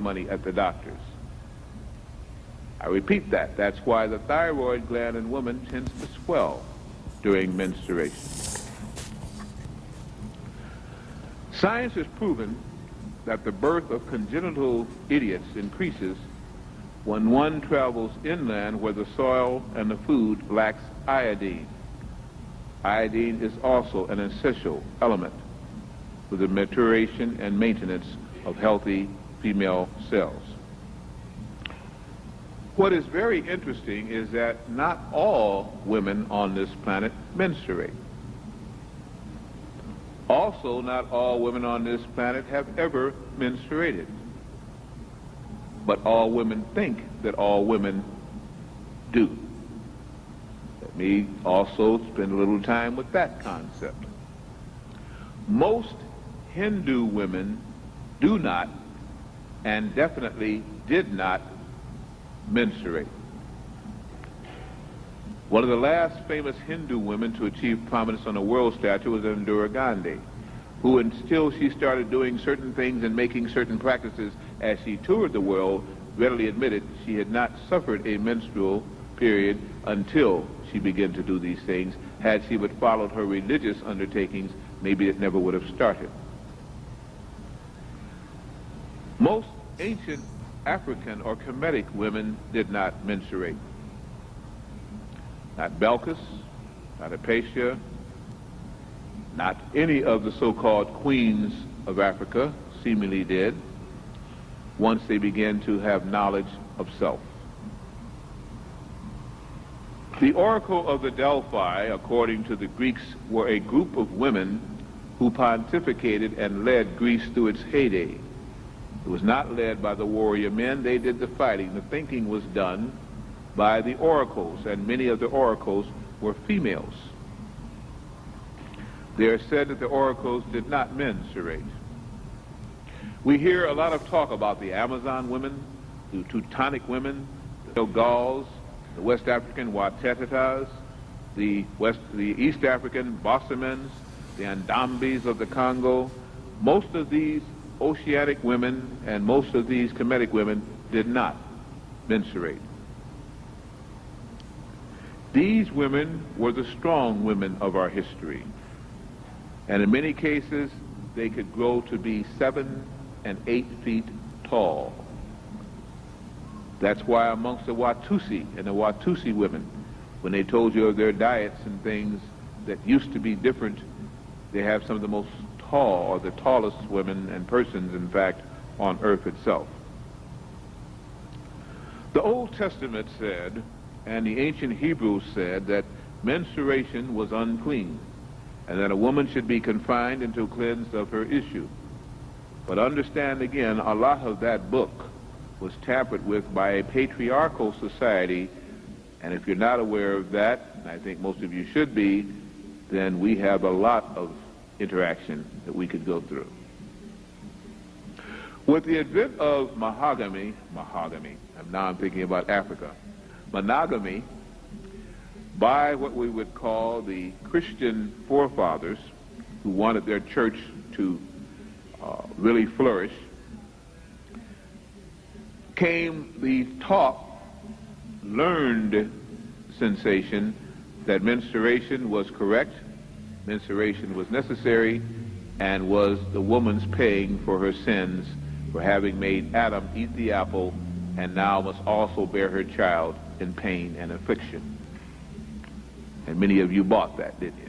money at the doctors. I repeat that. That's why the thyroid gland in women tends to swell during menstruation. Science has proven that the birth of congenital idiots increases when one travels inland where the soil and the food lacks iodine. Iodine is also an essential element for the maturation and maintenance of healthy female cells. What is very interesting is that not all women on this planet menstruate. Also, not all women on this planet have ever menstruated. But all women think that all women do. Let me also spend a little time with that concept. Most Hindu women do not, and definitely did not, menstruate. One of the last famous Hindu women to achieve prominence on the world stage was Indira Gandhi, who, until she started doing certain things and making certain practices as she toured the world, readily admitted she had not suffered a menstrual period until she began to do these things. Had she but followed her religious undertakings, maybe it never would have started. Most ancient African or Kemetic women did not menstruate. Not Belkis, not Apatia, not any of the so-called queens of Africa seemingly did once they began to have knowledge of self. The Oracle of the Delphi, according to the Greeks, were a group of women who pontificated and led Greece through its heyday. It was not led by the warrior men. They did the fighting. The thinking was done by the oracles, and many of the oracles were females. They are said that the oracles did not menstruate. We hear a lot of talk about the Amazon women, the Teutonic women, the Gauls, the West African Watetas, the East African Bossamans, the Andambis of the Congo. Most of these Oceanic women and most of these Kemetic women did not menstruate. These women were the strong women of our history. And in many cases, they could grow to be 7 and 8 feet tall. That's why amongst the Watusi and the Watusi women, when they told you of their diets and things that used to be different, they have some of the most tall, or the tallest women and persons, in fact, on earth itself. The Old Testament said, and the ancient Hebrews said, that menstruation was unclean, and that a woman should be confined until cleansed of her issue. But understand again, a lot of that book was tampered with by a patriarchal society, and if you're not aware of that, and I think most of you should be, then we have a lot of interaction that we could go through. With the advent of monogamy, now I'm thinking about Africa, monogamy, by what we would call the Christian forefathers who wanted their church to really flourish, came the taught, learned sensation that menstruation was correct, menstruation was necessary, and was the woman's paying for her sins for having made Adam eat the apple, and now must also bear her child in pain and affliction. And many of you bought that, didn't you?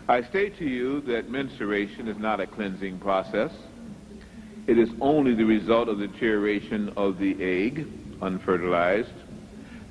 I state to you that menstruation is not a cleansing process. It is only the result of the deterioration of the egg, unfertilized,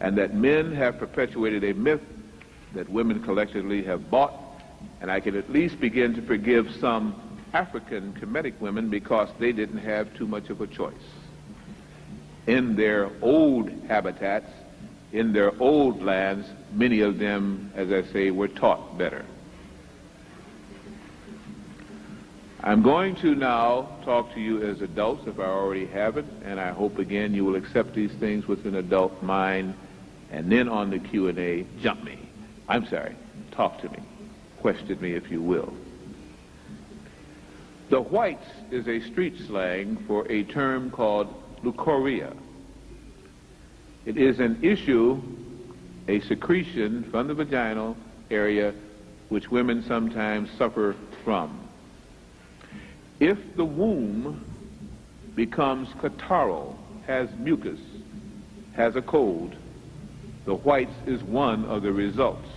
and that men have perpetuated a myth that women collectively have bought, and I can at least begin to forgive some African Kemetic women because they didn't have too much of a choice. In their old habitats, in their old lands, many of them, as I say, were taught better. I'm going to now talk to you as adults, if I already haven't, and I hope again you will accept these things with an adult mind, and then on the Q&A, talk to me, question me if you will. The whites is a street slang for a term called leukorrhea. It is an issue, a secretion from the vaginal area which women sometimes suffer from. If the womb becomes catarrhal, has mucus, has a cold, the whites is one of the results.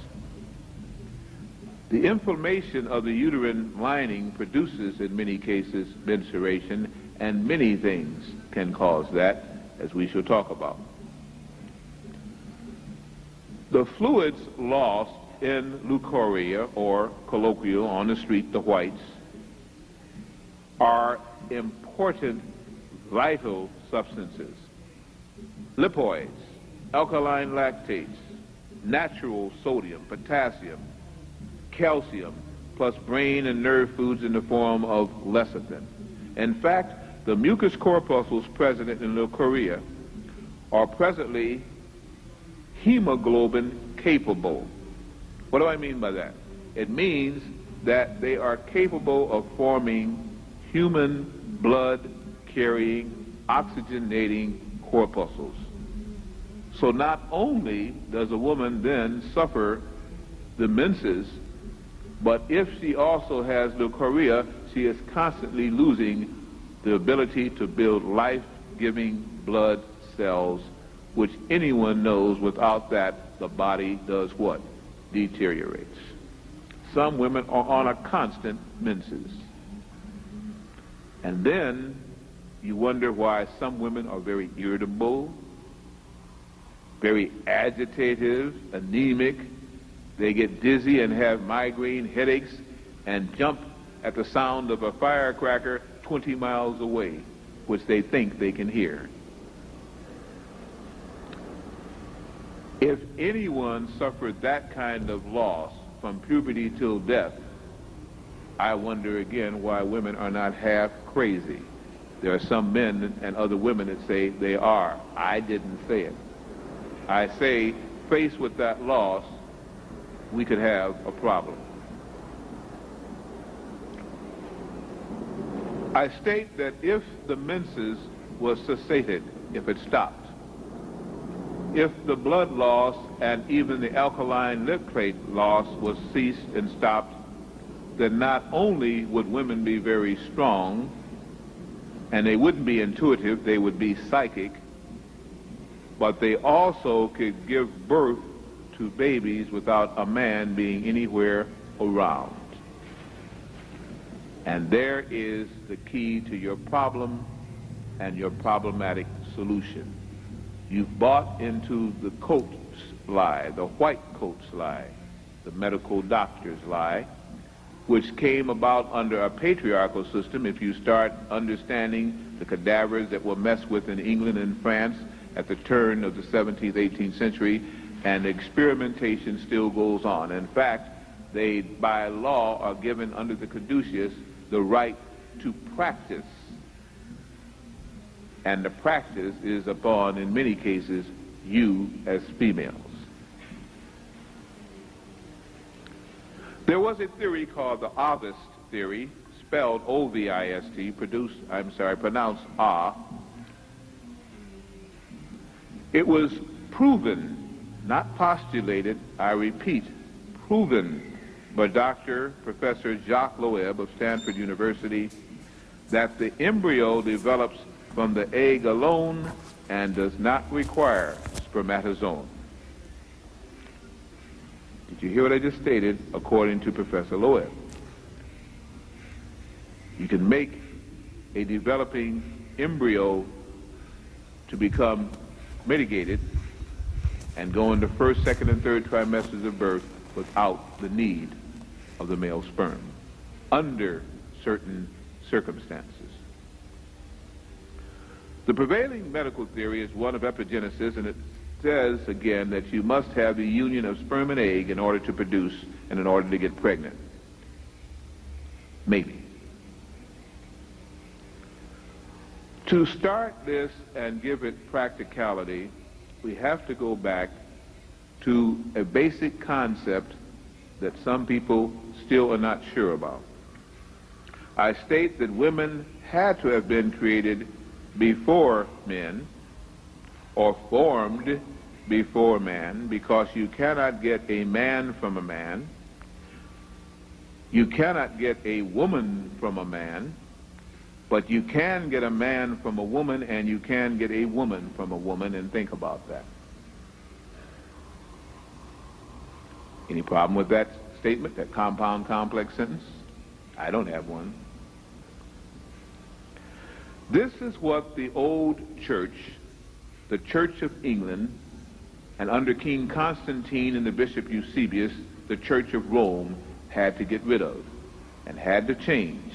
The inflammation of the uterine lining produces, in many cases, menstruation, and many things can cause that, as we shall talk about. The fluids lost in leukorrhea, or colloquial on the street, the whites, are important vital substances. Lipoids, alkaline lactates, natural sodium, potassium, calcium, plus brain and nerve foods in the form of lecithin. In fact, the mucous corpuscles present in leukorrhea are presently hemoglobin capable. What do I mean by that? It means that they are capable of forming human blood-carrying, oxygenating corpuscles. So not only does a woman then suffer the menses, but if she also has leukorrhea, she is constantly losing the ability to build life-giving blood cells, which anyone knows without that the body does what? Deteriorates. Some women are on a constant menses. And then you wonder why some women are very irritable, very agitative, anemic. They get dizzy and have migraine headaches and jump at the sound of a firecracker 20 miles away, which they think they can hear. If anyone suffered that kind of loss from puberty till death, I wonder again why women are not half crazy. There are some men and other women that say they are. I didn't say it. I say, faced with that loss, we could have a problem. I state that if the menses was cessated, if it stopped, if the blood loss and even the alkaline lactate loss was ceased and stopped, then not only would women be very strong, and they wouldn't be intuitive, they would be psychic, but they also could give birth to babies without a man being anywhere around. And there is the key to your problem and your problematic solution. You've bought into the coat's lie, the white coat's lie, the medical doctor's lie, which came about under a patriarchal system. If you start understanding the cadavers that were messed with in England and France at the turn of the 17th, 18th century, and experimentation still goes on. In fact, they, by law, are given under the caduceus the right to practice. And the practice is upon, in many cases, you as females. There was a theory called the Ovist theory, spelled O-V-I-S-T, pronounced Ah. It was proven, not postulated, I repeat, proven by Professor Jacques Loeb of Stanford University, that the embryo develops from the egg alone and does not require spermatozoon. Did you hear what I just stated? According to Professor Loeb, you can make a developing embryo to become mitigated and go into first, second, and third trimesters of birth without the need of the male sperm, under certain circumstances. The prevailing medical theory is one of epigenesis, and it says, again, that you must have the union of sperm and egg in order to produce and in order to get pregnant. Maybe. To start this and give it practicality, we have to go back to a basic concept that some people still are not sure about. I state that women had to have been created before men or formed before man, because you cannot get a man from a man, you cannot get a woman from a man, but you can get a man from a woman, and you can get a woman from a woman, and think about that. Any problem with that statement, that compound complex sentence? I don't have one. This is what the old church, the Church of England, and under King Constantine and the Bishop Eusebius, the Church of Rome, had to get rid of and had to change.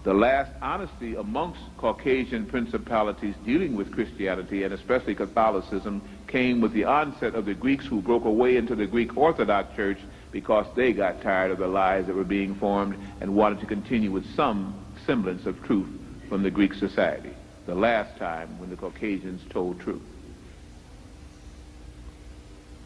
The last honesty amongst Caucasian principalities dealing with Christianity, and especially Catholicism, came with the onset of the Greeks, who broke away into the Greek Orthodox Church because they got tired of the lies that were being formed and wanted to continue with some semblance of truth from the Greek society. The last time when the Caucasians told truth.